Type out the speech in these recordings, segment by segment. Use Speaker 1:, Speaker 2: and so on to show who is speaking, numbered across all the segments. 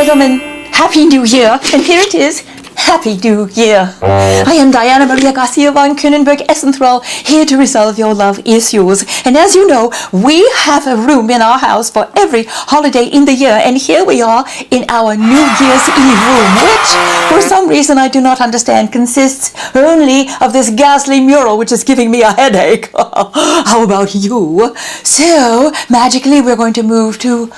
Speaker 1: gentlemen, Happy New Year, and here it is, Happy New Year. I am Diana Maria Garcia von Kuenenberg Essenthal, here to resolve your love issues. And as you know, we have a room in our house for every holiday in the year, and here we are in our New Year's Eve room, which, for some reason I do not understand, consists only of this ghastly mural which is giving me a headache. How about you? So, magically we're going to move to...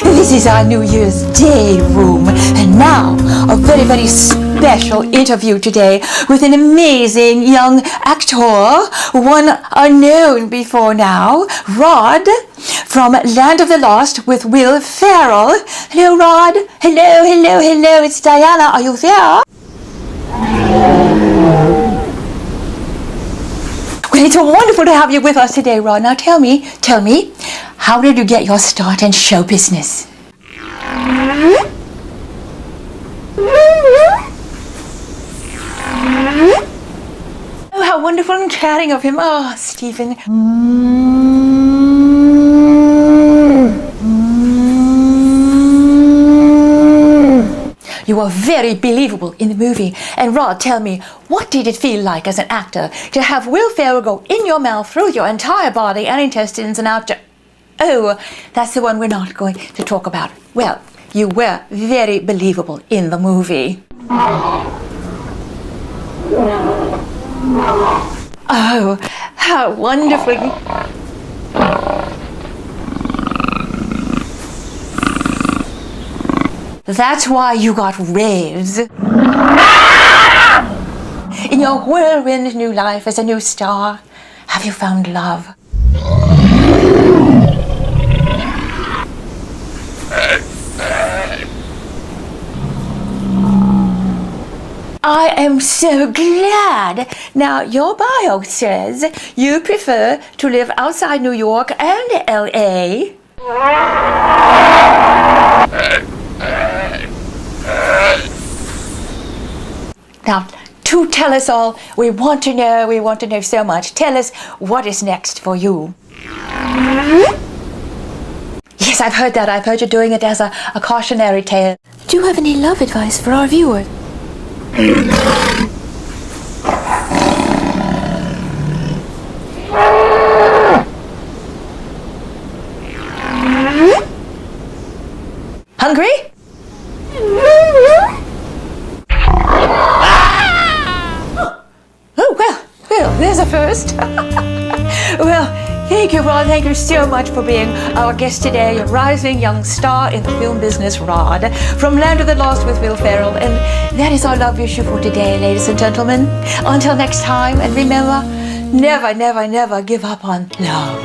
Speaker 1: this is our New Year's Day room, and now a very, very special interview today with an amazing young actor, one unknown before now, Rod, from Land of the Lost with Will Ferrell. Hello, Rod. Hello, hello, hello. It's Diana. Are you there? Well, it's wonderful to have you with us today, Rod. Now tell me, how did you get your start in show business? Oh, how wonderful and chatting of him. Oh, Stephen. You are very believable in the movie. And Rod, tell me, what did it feel like as an actor to have Will Ferrell go in your mouth, through your entire body and intestines and out to... Oh, that's the one we're not going to talk about. Well, you were very believable in the movie. Oh, how wonderful. That's why you got raves. In your whirlwind new life as a new star, have you found love? I am so glad. Now, your bio says you prefer to live outside New York and LA. Now, to tell us all, we want to know so much. Tell us what is next for you. Yes, I've heard that. I've heard you doing it as a cautionary tale. Do you have any love advice for our viewers? Hungry? Oh, well, there's a first. Well, thank you, Rod. Thank you so much for being our guest today, a rising young star in the film business, Rod, from Land of the Lost with Will Ferrell. And that is our love issue for today, ladies and gentlemen. Until next time, and remember, never, never, never give up on love.